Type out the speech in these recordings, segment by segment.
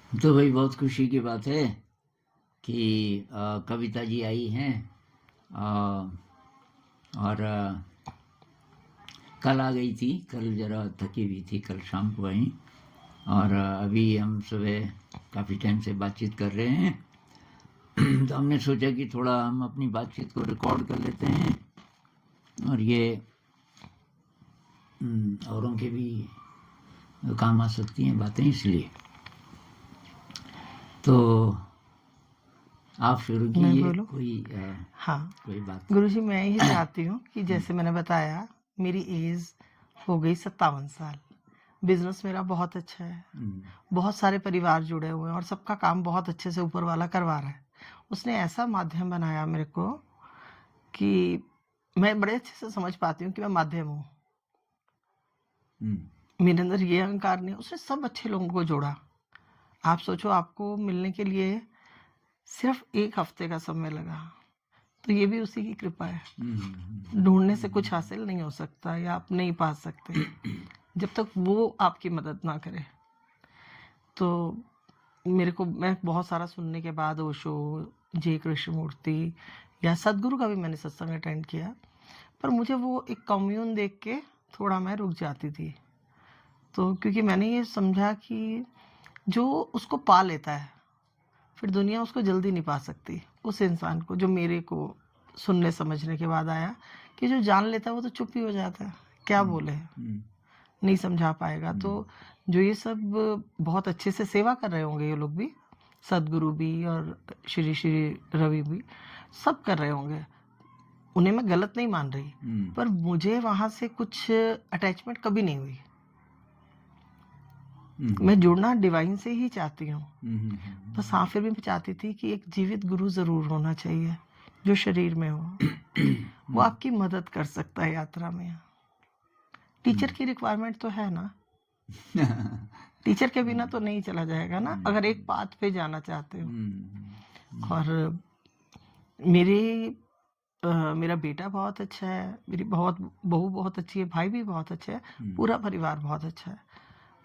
तो भाई बहुत खुशी की बात है कि कविता जी आई हैं। अ, और कल आ गई थी, कल ज़रा थकी हुई थी, कल शाम को आई। और अभी हम सुबह काफ़ी टाइम से बातचीत कर रहे हैं। तो हमने सोचा कि थोड़ा हम अपनी बातचीत को रिकॉर्ड कर लेते हैं और ये औरों के भी काम आ सकती हैं बातें, इसलिए। तो आप शुरू मैं कीजिए बोलूं? हाँ कोई बात। गुरुजी, मैं ये चाहती हूँ कि जैसे मैंने बताया, मेरी एज हो गई 57 साल। बिजनेस मेरा बहुत अच्छा है, बहुत सारे परिवार जुड़े हुए हैं और सबका काम बहुत अच्छे से ऊपर वाला करवा रहा है। उसने ऐसा माध्यम बनाया मेरे को कि मैं बड़े अच्छे से समझ पाती हूँ कि मैं माध्यम हूँ। मेरे अंदर ये अहंकार नहीं, उसने सब अच्छे लोगों को जोड़ा। आप सोचो, आपको मिलने के लिए सिर्फ 1 हफ्ते का समय लगा, तो ये भी उसी की कृपा है। ढूंढने से कुछ हासिल नहीं हो सकता या आप नहीं पा सकते जब तक वो आपकी मदद ना करे। तो मैं बहुत सारा सुनने के बाद ओशो, जे कृष्णमूर्ति या सदगुरु का भी मैंने सत्संग अटेंड किया, पर मुझे वो एक कम्यून देख के थोड़ा मैं रुक जाती थी। तो क्योंकि मैंने ये समझा कि जो उसको पा लेता है, फिर दुनिया उसको जल्दी नहीं पा सकती। उस इंसान को, जो मेरे को सुनने समझने के बाद आया कि जो जान लेता है वो तो चुप ही हो जाता है, क्या बोले, नहीं समझा पाएगा। तो जो ये सब बहुत अच्छे से सेवा कर रहे होंगे, ये लोग भी, सदगुरु भी और श्री श्री रवि भी, सब कर रहे होंगे, उन्हें मैं गलत नहीं मान रही, पर मुझे वहां से कुछ अटैचमेंट कभी नहीं हुई। मैं जुड़ना डिवाइन से ही चाहती हूँ, बस हाँ, फिर भी मैं चाहती थी कि एक जीवित गुरु जरूर होना चाहिए जो शरीर में हो। वो आपकी मदद कर सकता है यात्रा में। टीचर की रिक्वायरमेंट तो है ना, टीचर के बिना तो नहीं चला जाएगा ना, अगर एक पाथ पे जाना चाहते हो। और मेरा बेटा बहुत अच्छा है, मेरी बहू बहुत अच्छी है, भाई भी बहुत अच्छा है, पूरा परिवार बहुत अच्छा है।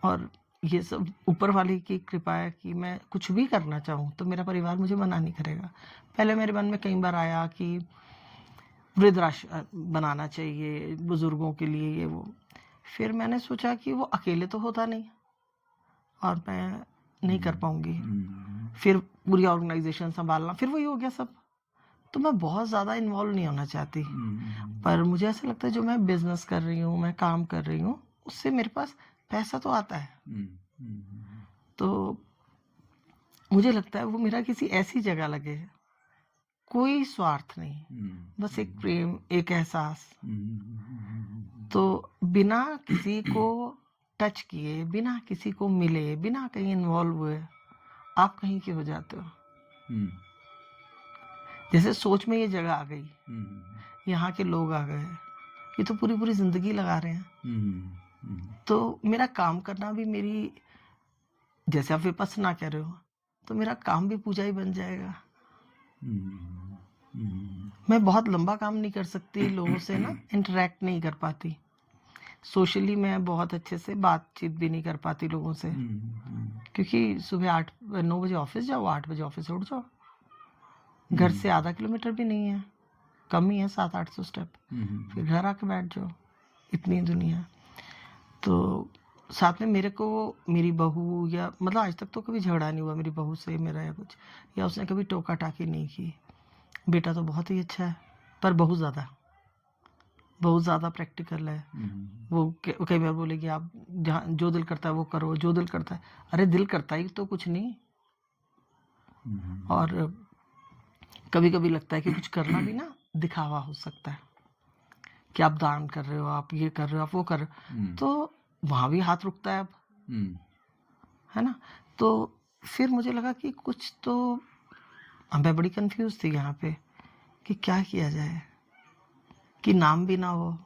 और ये सब ऊपर वाले की कृपा है कि मैं कुछ भी करना चाहूँ तो मेरा परिवार मुझे मना नहीं करेगा। पहले मेरे मन में कई बार आया कि वृद्धाश्रम बनाना चाहिए बुजुर्गों के लिए, ये वो। फिर मैंने सोचा कि वो अकेले तो होता नहीं और मैं नहीं कर पाऊंगी, फिर पूरी ऑर्गेनाइजेशन संभालना, फिर वही हो गया सब। तो मैं बहुत ज़्यादा इन्वॉल्व नहीं होना चाहती, पर मुझे ऐसा लगता है जो मैं बिजनेस कर रही हूँ, मैं काम कर रही हूँ, उससे मेरे पास पैसा तो आता है। तो मुझे लगता है वो मेरा किसी ऐसी जगह लगे, कोई स्वार्थ नहीं, बस एक प्रेम, एक एहसास। तो बिना किसी को टच किए, बिना किसी को मिले, बिना कहीं इन्वॉल्व हुए आप कहीं के हो जाते हो। जैसे सोच में ये जगह आ गई, यहाँ के लोग आ गए, ये तो पूरी पूरी जिंदगी लगा रहे हैं। तो मेरा काम करना भी मेरी, जैसे आप विपස්සना कह रहे हो, तो मेरा काम भी पूजा ही बन जाएगा। मैं बहुत लंबा काम नहीं कर सकती, लोगों से ना इंटरेक्ट नहीं कर पाती, सोशली मैं बहुत अच्छे से बातचीत भी नहीं कर पाती लोगों से, क्योंकि सुबह 8-9 बजे ऑफिस जाओ, 8 बजे ऑफिस से उठ जाओ, घर से आधा किलोमीटर भी नहीं है, कम ही है, 700-800 स्टेप, फिर घर आके बैठ जाओ, इतनी दुनिया। तो साथ में मेरे को मेरी बहू, या मतलब आज तक तो कभी झगड़ा नहीं हुआ मेरी बहू से मेरा या कुछ, या उसने कभी टोका टाकी नहीं की। बेटा तो बहुत ही अच्छा है, पर बहुत ज़्यादा प्रैक्टिकल है। वो कई बार बोलेगी आप जहाँ जो दिल करता है वो करो, जो दिल करता है। अरे दिल करता ही तो कुछ नहीं। और कभी कभी लगता है कि कुछ करना भी ना दिखावा हो सकता है, कि आप दान कर रहे हो, आप ये कर रहे हो, आप वो कर रहे हो, तो वहां भी हाथ रुकता है अब, है ना। तो फिर मुझे लगा कि कुछ तो, मैं बड़ी कंफ्यूज थी यहाँ पे कि क्या किया जाए कि नाम भी ना हो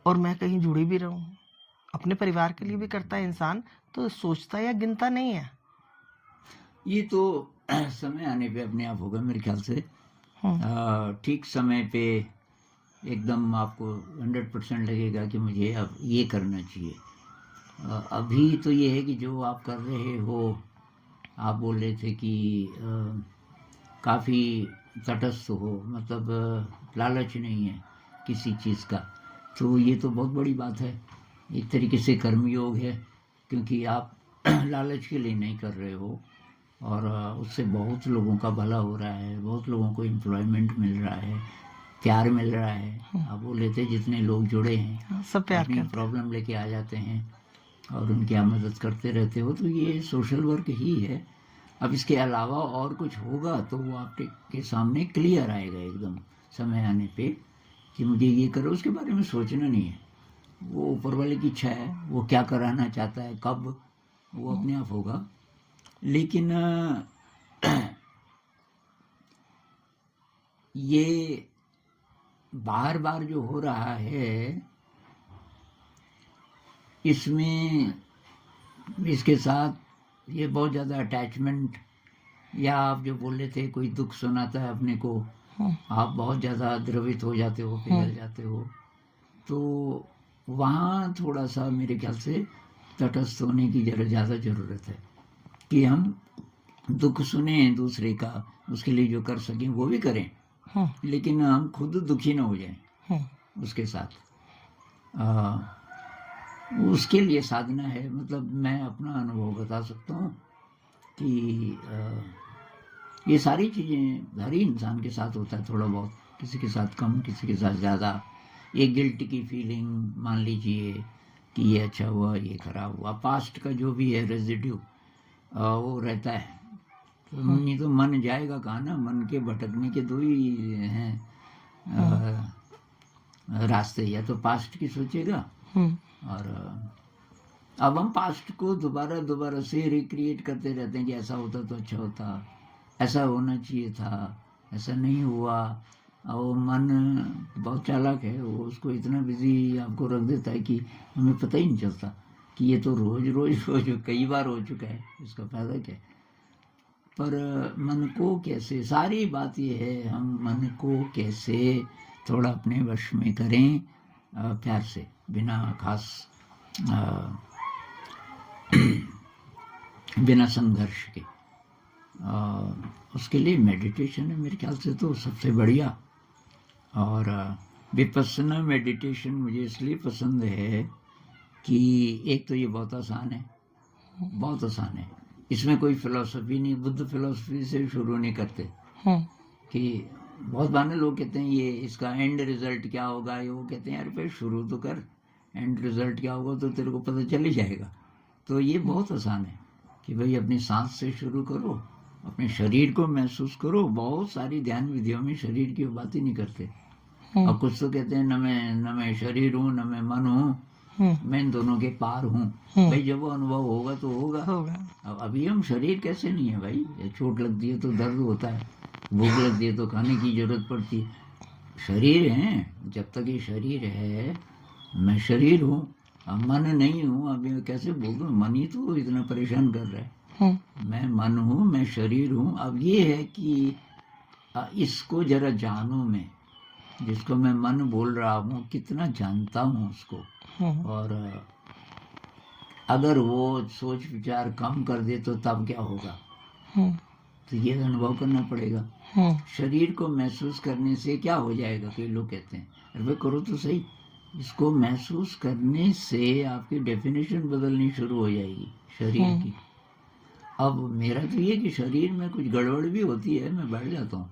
और मैं कहीं जुड़ी भी रहूं। अपने परिवार के लिए भी करता है इंसान, तो सोचता या गिनता नहीं है। ये तो समय आने पे अपने आप होगा मेरे ख्याल से। ठीक समय पे एकदम आपको 100% लगेगा कि मुझे अब ये करना चाहिए। अभी तो ये है कि जो आप कर रहे हो, आप बोल रहे थे कि काफ़ी तटस्थ हो, मतलब लालच नहीं है किसी चीज़ का, तो ये तो बहुत बड़ी बात है। एक तरीके से कर्मयोग है, क्योंकि आप लालच के लिए नहीं कर रहे हो, और उससे बहुत लोगों का भला हो रहा है, बहुत लोगों को एम्प्लॉयमेंट मिल रहा है, प्यार मिल रहा है। आप बोल रहे थे जितने लोग जुड़े हैं हाँ, सब प्यार अपनी करते हैं। प्रॉब्लम लेके आ जाते हैं और उनकी आप मदद करते रहते हो, तो ये सोशल वर्क ही है। अब इसके अलावा और कुछ होगा तो वो आपके सामने क्लियर आएगा एकदम समय आने पे कि मुझे ये करो, उसके बारे में सोचना नहीं है। वो ऊपर वाले की इच्छा है, वो क्या कराना चाहता है, कब, वो अपने आप होगा। लेकिन ये बार बार जो हो रहा है, इसमें इसके साथ ये बहुत ज़्यादा अटैचमेंट, या आप जो बोल रहे थे कोई दुख सुनाता है अपने को, आप बहुत ज़्यादा द्रवित हो जाते हो, पिघल जाते हो, तो वहाँ थोड़ा सा मेरे ख्याल से तटस्थ होने की ज़्यादा ज़रूरत है कि हम दुख सुने दूसरे का, उसके लिए जो कर सकें वो भी करें, लेकिन हम खुद दुखी ना हो जाएं उसके साथ। उसके लिए साधना है। मतलब मैं अपना अनुभव बता सकता हूँ कि ये सारी चीज़ें हर ही इंसान के साथ होता है, थोड़ा बहुत, किसी के साथ कम, किसी के साथ ज़्यादा। ये गिल्ट की फीलिंग, मान लीजिए कि ये अच्छा हुआ, ये खराब हुआ, पास्ट का जो भी है रेजिड्यू वो रहता है। तो नहीं तो मन जाएगा कहाँ ना, मन के भटकने के दो ही हैं रास्ते, या तो पास्ट की सोचेगा, और अब हम पास्ट को दोबारा दोबारा से रिक्रिएट करते रहते हैं कि ऐसा होता तो अच्छा होता, ऐसा होना चाहिए था, ऐसा नहीं हुआ। और मन बहुत चालाक है, वो उसको इतना बिजी आपको रख देता है कि हमें पता ही नहीं चलता कि ये तो रोज रोज रोज कई बार हो चुका है, इसका फायदा क्या है। पर मन को कैसे, सारी बात ये है, हम मन को कैसे थोड़ा अपने वश में करें, प्यार से, बिना खास बिना संघर्ष के। उसके लिए मेडिटेशन है मेरे ख्याल से तो सबसे बढ़िया। और विपस्सना मेडिटेशन मुझे इसलिए पसंद है कि एक तो ये बहुत आसान है, बहुत आसान है, इसमें कोई फिलॉसफी नहीं, बुद्ध फिलॉसफी से शुरू नहीं करते कि बहुत बार लोग कहते हैं ये इसका एंड रिजल्ट क्या होगा, ये वो कहते हैं यार भाई शुरू तो कर, एंड रिजल्ट क्या होगा तो तेरे को पता चल ही जाएगा। तो ये बहुत आसान है कि भाई अपनी सांस से शुरू करो, अपने शरीर को महसूस करो। बहुत सारी ध्यान विधियों में शरीर की बात ही नहीं करते, और कुछ तो कहते हैं न मैं शरीर हूँ न मैं मन हूँ, मैं इन दोनों के पार हूँ। भाई जब वो अनुभव होगा तो होगा। अब अभी हम शरीर कैसे नहीं है भाई, चोट लगती है तो दर्द होता है, भूख लगती है तो खाने की जरूरत पड़ती है, शरीर है। जब तक ये शरीर है, मैं शरीर हूँ, अब मन नहीं हूँ। अब ये कैसे बोल दूँ, मन ही तो इतना परेशान कर रहा है। मैं मन हूँ, मैं शरीर हूँ। अब ये है कि इसको जरा जानो, मैं जिसको मैं मन बोल रहा हूँ कितना जानता हूँ उसको, और अगर वो सोच विचार कम कर दे तो तब क्या होगा, तो ये अनुभव करना पड़ेगा। शरीर को महसूस करने से क्या हो जाएगा, कई लोग कहते हैं अरे भाई करो तो सही, इसको महसूस करने से आपकी डेफिनेशन बदलनी शुरू हो जाएगी शरीर की। अब मेरा तो ये कि शरीर में कुछ गड़बड़ भी होती है, मैं बैठ जाता हूँ।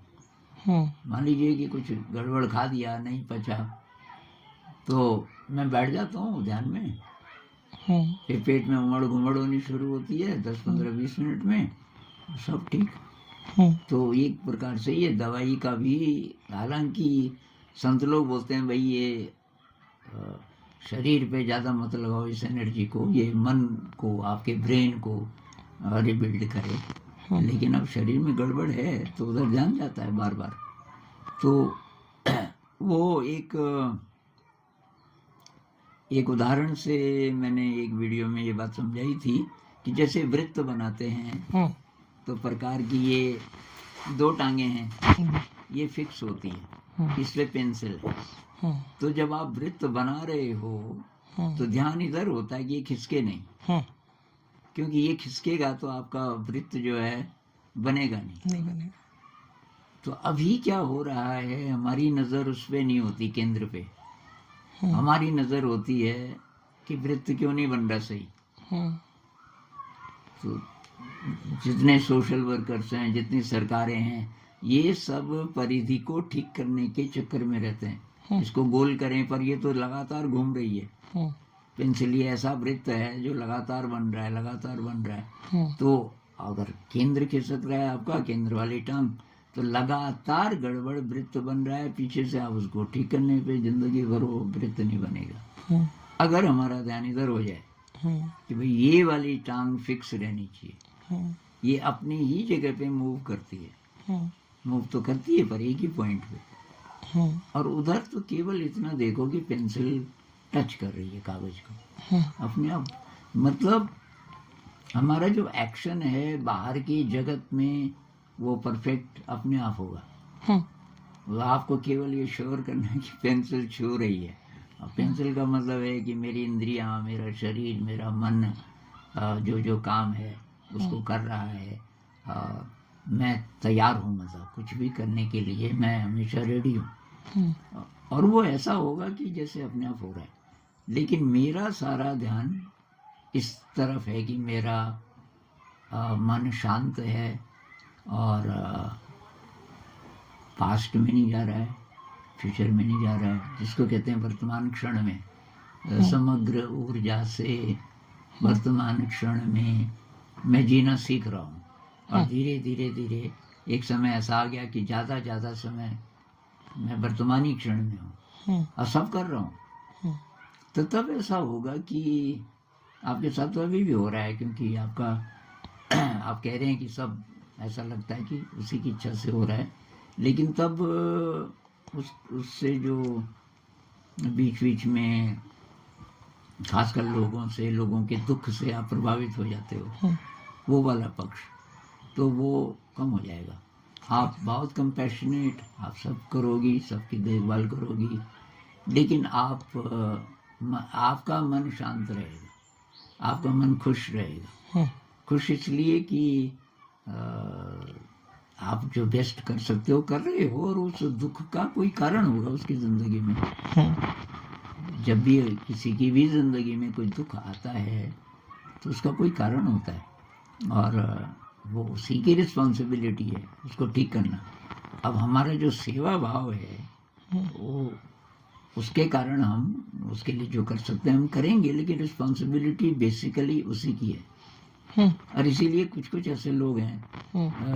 मान लीजिए कि कुछ गड़बड़ खा दिया, नहीं पचा, तो मैं बैठ जाता हूँ ध्यान में, फिर पेट में उमड़ घुमड़ होनी शुरू होती है 10-15-20 मिनट में, सब ठीक। तो एक प्रकार से ये दवाई का भी, हालांकि संत लोग बोलते हैं भाई ये शरीर पे ज़्यादा मत लगाओ इस एनर्जी को, ये मन को, आपके ब्रेन को रिबिल्ड करे, लेकिन अब शरीर में गड़बड़ है तो उधर ध्यान जाता है बार बार। तो वो एक उदाहरण से मैंने एक वीडियो में ये बात समझाई थी कि जैसे वृत्त बनाते हैं तो प्रकार की ये 2 टांगे हैं, ये फिक्स होती है, इसलिए पेंसिल है। तो जब आप वृत्त बना रहे हो तो ध्यान इधर होता है कि ये खिसके नहीं, क्योंकि ये खिसकेगा तो आपका वृत्त जो है बनेगा नहीं। बनेगा। तो अभी क्या हो रहा है, हमारी नज़र उस पे नहीं होती केंद्र पे, हमारी नज़र होती है कि वृत्त क्यों नहीं बन रहा सही। तो जितने सोशल वर्कर्स हैं, जितनी सरकारें हैं, ये सब परिधि को ठीक करने के चक्कर में रहते हैं, इसको गोल करें, पर ये तो लगातार घूम रही है। पेंसिल ये ऐसा वृत्त है जो लगातार बन रहा है, लगातार बन रहा है। तो अगर केंद्र खिसक रहा है आपका, केंद्र वाली टांग, तो लगातार गड़बड़ वृत्त बन रहा है, पीछे से आप उसको ठीक करने पे जिंदगी भर वो वृत्त नहीं बनेगा। अगर हमारा ध्यान इधर हो जाए कि भाई ये वाली टांग फिक्स रहनी चाहिए, ये अपनी ही जगह पे मूव करती है, मूव तो करती है पर एक ही पॉइंट पे, और उधर तो केवल इतना देखो कि पेंसिल टच कर रही है कागज को अपने आप। मतलब हमारा जो एक्शन है बाहर की जगत में वो परफेक्ट अपने आप होगा। वो आपको केवल ये श्योर करना है कि पेंसिल छू रही है। और पेंसिल का मतलब है कि मेरी इंद्रियां, मेरा शरीर, मेरा मन जो जो काम है उसको कर रहा है। मैं तैयार हूँ, मतलब कुछ भी करने के लिए मैं हमेशा रेडी हूँ। और वो ऐसा होगा कि जैसे अपने आप हो रहा है। लेकिन मेरा सारा ध्यान इस तरफ है कि मेरा मन शांत है और पास्ट में नहीं जा रहा है, फ्यूचर में नहीं जा रहा है, जिसको कहते हैं वर्तमान क्षण में, समग्र ऊर्जा से वर्तमान क्षण में मैं जीना सीख रहा हूँ। और धीरे धीरे धीरे एक समय ऐसा आ गया कि ज़्यादा समय मैं वर्तमानी क्षण में हूँ और सब कर रहा हूँ। तो तब ऐसा होगा कि आपके साथ तो अभी भी हो रहा है, क्योंकि आपका आप कह रहे हैं कि सब ऐसा लगता है कि उसी की इच्छा से हो रहा है। लेकिन तब उससे जो बीच में खासकर लोगों के दुख से आप प्रभावित हो जाते हो, वो वाला पक्ष, तो वो कम हो जाएगा। आप बहुत कंपैशनेट, आप सब करोगी, सबकी देखभाल करोगी, लेकिन आपका मन शांत रहेगा, आपका मन खुश रहेगा। खुश इसलिए कि आप जो बेस्ट कर सकते हो कर रहे हो, और उस दुख का कोई कारण होगा उसकी जिंदगी में। जब भी किसी की भी जिंदगी में कोई दुख आता है तो उसका कोई कारण होता है, और वो उसी की रिस्पॉन्सिबिलिटी है उसको ठीक करना। अब हमारा जो सेवा भाव है वो, उसके कारण हम उसके लिए जो कर सकते हैं हम करेंगे, लेकिन रिस्पॉन्सिबिलिटी बेसिकली उसी की है। और इसीलिए कुछ ऐसे लोग हैं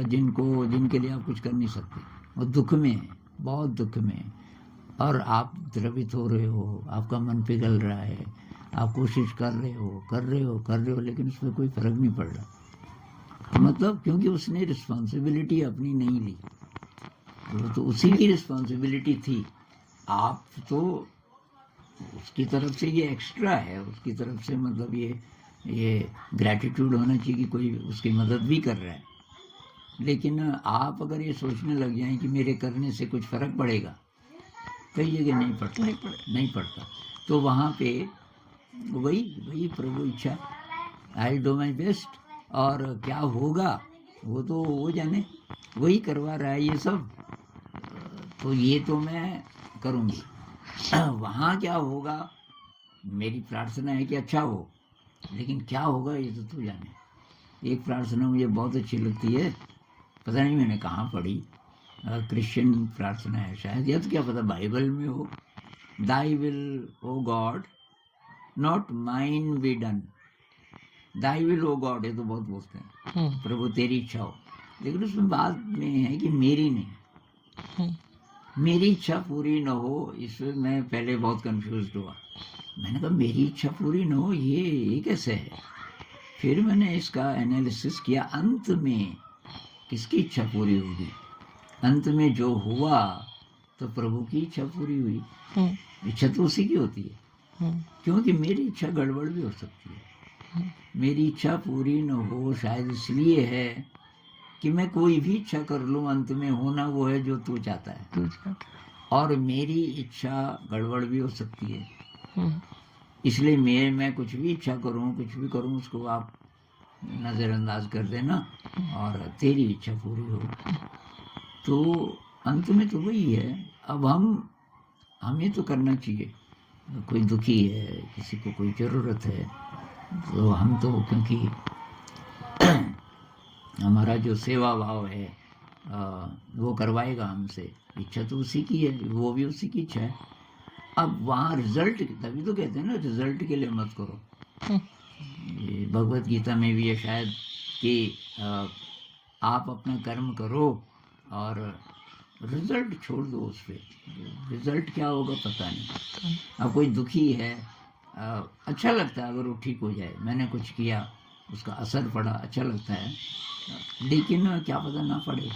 जिनके लिए आप कुछ कर नहीं सकते, वो दुख में है, बहुत दुख में, और आप द्रवित हो रहे हो, आपका मन पिघल रहा है, आप कोशिश कर रहे हो, लेकिन उसमें कोई फर्क नहीं पड़ रहा। मतलब क्योंकि उसने रिस्पॉन्सिबिलिटी अपनी नहीं ली, वो तो उसी की रिस्पॉन्सिबिलिटी थी। आप तो उसकी तरफ से ये एक्स्ट्रा है, उसकी तरफ से मतलब ये ग्रैटिट्यूड होना चाहिए कि कोई उसकी मदद भी कर रहा है। लेकिन आप अगर ये सोचने लग जाएं कि मेरे करने से कुछ फर्क पड़ेगा, कई जगह नहीं पड़ता। तो वहाँ पे वही प्रभु इच्छा, आई डू माई बेस्ट, और क्या होगा वो तो वो जाने, वही करवा रहा है ये सब, तो ये तो मैं करूँगी। वहाँ क्या होगा, मेरी प्रार्थना है कि अच्छा हो, लेकिन क्या होगा ये तो तू जाने। एक प्रार्थना मुझे बहुत अच्छी लगती है, पता नहीं मैंने कहाँ पढ़ी, क्रिश्चियन प्रार्थना है शायद, या तो क्या पता बाइबल में हो, thy will O God not mine be done. Thy will O God ये तो बहुत बोलते हैं, प्रभु तेरी इच्छा हो, लेकिन उसमें बात में है कि मेरी नहीं, मेरी इच्छा पूरी न हो। इसमें मैं पहले बहुत कंफ्यूज हुआ, मैंने कहा मेरी इच्छा पूरी न हो, ये कैसे है। फिर मैंने इसका एनालिसिस किया, अंत में किसकी इच्छा पूरी होगी, अंत में जो हुआ तो प्रभु की इच्छा पूरी हुई। इच्छा तो उसी की होती है, क्योंकि मेरी इच्छा गड़बड़ भी हो सकती है। मेरी इच्छा पूरी न हो शायद इसलिए है कि मैं कोई भी इच्छा कर लूं, अंत में होना वो है जो तू चाहता है, और मेरी इच्छा गड़बड़ भी हो सकती है। इसलिए मैं कुछ भी इच्छा करूं, कुछ भी करूं, उसको आप नज़रअंदाज कर देना और तेरी इच्छा पूरी हो। तो अंत में तो वही है। अब हमें तो करना चाहिए। कोई दुखी है, किसी को कोई ज़रूरत है, तो हम तो, क्योंकि हमारा जो सेवा भाव है वो करवाएगा हमसे। इच्छा तो उसी की है, वो भी उसी की इच्छा है। अब वहाँ रिजल्ट, तभी तो कहते हैं ना, रिजल्ट के लिए मत करो। ये भगवत गीता में भी है शायद कि आप अपना कर्म करो और रिजल्ट छोड़ दो उस पर। रिजल्ट क्या होगा पता नहीं। अब कोई दुखी है, अच्छा लगता है अगर वो ठीक हो जाए, मैंने कुछ किया, उसका असर पड़ा, अच्छा लगता है, लेकिन क्या पता ना पड़े,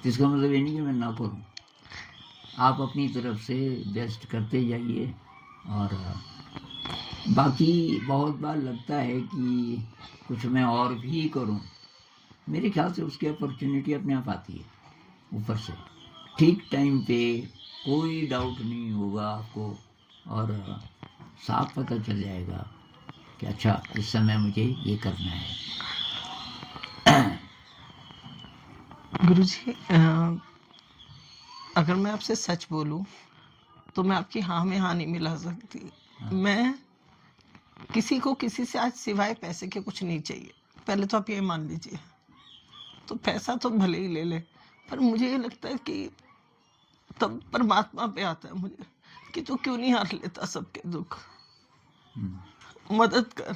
तो इसका मतलब ये नहीं कि मैं ना करूं। आप अपनी तरफ से बेस्ट करते जाइए। और बाकी बहुत बार लगता है कि कुछ मैं और भी करूं, मेरे ख्याल से उसकी अपॉर्चुनिटी अपने आप आती है ऊपर से, ठीक टाइम पे, कोई डाउट नहीं होगा आपको, और साफ पता चल जाएगा कि अच्छा इस समय मुझे ये करना है। गुरुजी, अगर मैं आपसे सच बोलूं तो मैं आपकी हाँ में हाँ नहीं मिला सकती। मैं किसी को किसी से आज सिवाय पैसे के कुछ नहीं चाहिए। पहले तो आप ये मान लीजिए। तो पैसा तो भले ही ले ले, पर मुझे ये लगता है कि तब परमात्मा पे आता है मुझे कि तू क्यों नहीं हार लेता सबके दुख, मदद कर।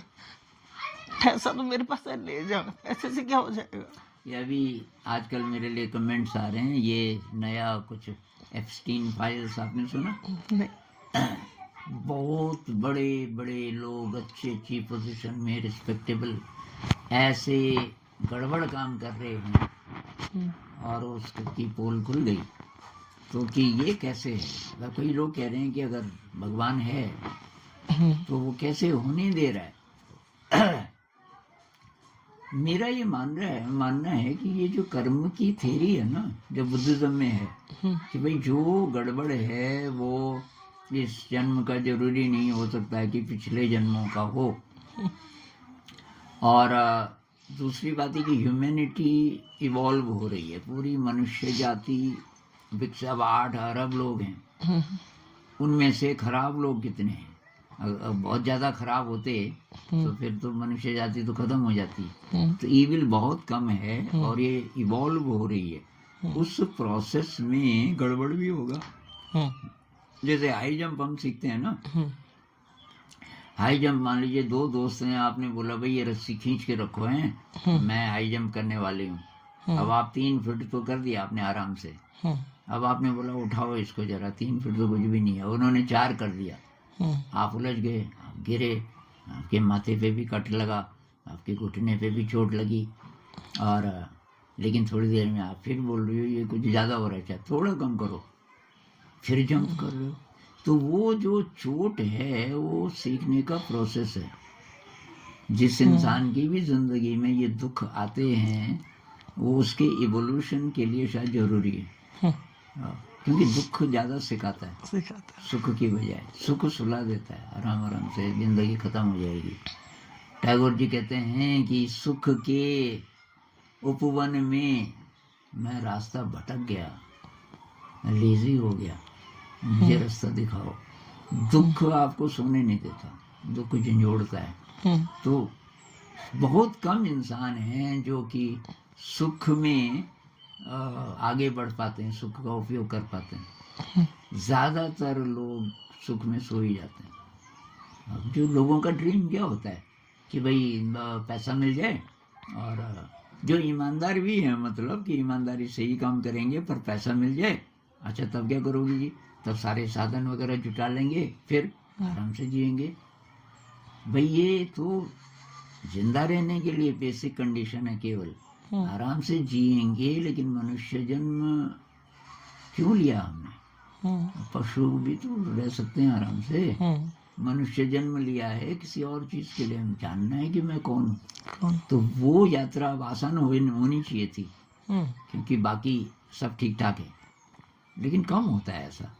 पैसा तो मेरे पास है, ले जा, पैसे से क्या हो जाएगा। ये अभी आजकल मेरे लिए कमेंट्स आ रहे हैं, ये नया कुछ एप्स्टीन फाइल्स, आपने सुना? नहीं। बहुत बड़े बड़े लोग, अच्छी पोजीशन में, रिस्पेक्टेबल, ऐसे गड़बड़ काम कर रहे हैं और उसकी पोल खुल गई। तो कि ये कैसे है? मतलब कई लोग कह रहे हैं कि अगर भगवान है तो वो कैसे होने दे रहा है। मेरा ये मानना है कि ये जो कर्म की थ्योरी है ना, जो बुद्धिज्म में है, कि भाई जो गड़बड़ है वो इस जन्म का जरूरी नहीं हो सकता है कि पिछले जन्मों का हो। और दूसरी बात है कि ह्यूमैनिटी इवॉल्व हो रही है, पूरी मनुष्य जाति विकसित, 8 अरब लोग हैं, उनमें से खराब लोग कितने हैं? अगर बहुत ज़्यादा खराब होते तो फिर तो मनुष्य जाति तो खत्म हो जाती। तो ईविल बहुत कम है और ये इवॉल्व हो रही है। उस प्रोसेस में गड़बड़ भी होगा। जैसे हाई जंप हम सीखते हैं ना, हाई जंप, मान लीजिए 2 दोस्त हैं, आपने बोला भाई ये रस्सी खींच के रखो है, मैं हाई जंप करने वाली हूँ। अब आप 3 फीट तो कर दिया आपने आराम से, अब आपने बोला उठाओ इसको जरा, 3 फीट तो कुछ भी नहीं है, उन्होंने 4 कर दिया, आप उलझ गए, आप गिरे, आपके माथे पे भी कट लगा, आपके घुटने पे भी चोट लगी, और लेकिन थोड़ी देर में आप फिर बोल रही हो ये कुछ ज़्यादा हो रहा है, थोड़ा कम करो, फिर जंप कर रहे हो। तो वो जो चोट है वो सीखने का प्रोसेस है। जिस इंसान की भी जिंदगी में ये दुख आते हैं वो उसके इवोल्यूशन के लिए शायद जरूरी है। क्योंकि दुख ज़्यादा सिखाता है सुख की बजाय। सुख सुला देता है, आराम आराम से जिंदगी खत्म हो जाएगी। टैगोर जी कहते हैं कि सुख के उपवन में मैं रास्ता भटक गया, लेजी हो गया, मुझे रास्ता दिखाओ। दुख आपको सोने नहीं देता, दुख झंझोड़ता है। तो बहुत कम इंसान हैं जो कि सुख में आगे बढ़ पाते हैं, सुख का उपयोग कर पाते हैं। ज़्यादातर लोग सुख में सो ही जाते हैं। अब जो लोगों का ड्रीम क्या होता है कि भाई पैसा मिल जाए, और जो ईमानदार भी है, मतलब कि ईमानदारी से ही काम करेंगे पर पैसा मिल जाए, अच्छा तब क्या करोगे जी? तब सारे साधन वगैरह जुटा लेंगे, फिर आराम से जिएंगे। भाई ये तो जिंदा रहने के लिए बेसिक कंडीशन है, केवल आराम से जिएंगे। लेकिन मनुष्य जन्म क्यों लिया हमने? पशु भी तो रह सकते हैं आराम से। मनुष्य जन्म लिया है किसी और चीज के लिए, हम जानना है कि मैं कौन हूँ। तो वो यात्रा अब आसान होनी चाहिए थी, क्योंकि बाकी सब ठीक ठाक है, लेकिन कम होता है ऐसा।